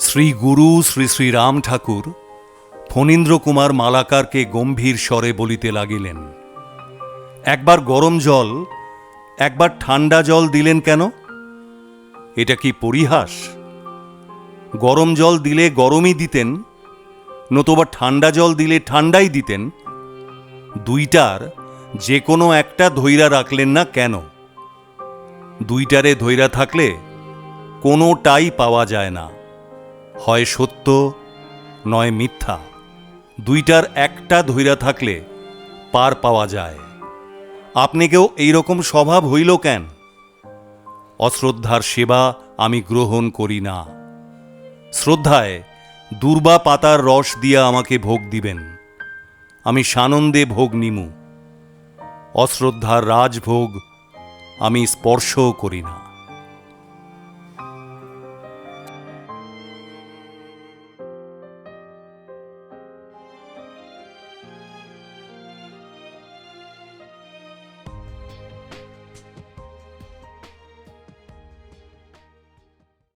শ্রী গুরু শ্রী শ্রী রাম ঠাকুর ফণীন্দ্র কুমার মালাকারকে গম্ভীর স্বরে বলিতে লাগিলেন, একবার গরম জল একবার ঠান্ডা জল দিলেন কেন? এটা কি পরিহাস? গরম জল দিলে গরমই দিতেন, নতুবা ঠান্ডা জল দিলে ঠান্ডাই দিতেন। দুইটার যে কোনো একটা ধৈরা রাখলেন না কেন? দুইটারে ধৈরা থাকলে কোনোটাই পাওয়া যায় না, হয় সত্য নয় মিথ্যা। দুইটার একটা ধৈরা থাকলে পার পাওয়া যায়। আপনিকেও এইরকম স্বভাব হইল কেন? অশ্রদ্ধার সেবা আমি গ্রহণ করি না। শ্রদ্ধায় দুর্বা পাতার রস দিয়া আমাকে ভোগ দিবেন, আমি সানন্দে ভোগ নিমু। অশ্রদ্ধার রাজভোগ আমি স্পর্শও করি না।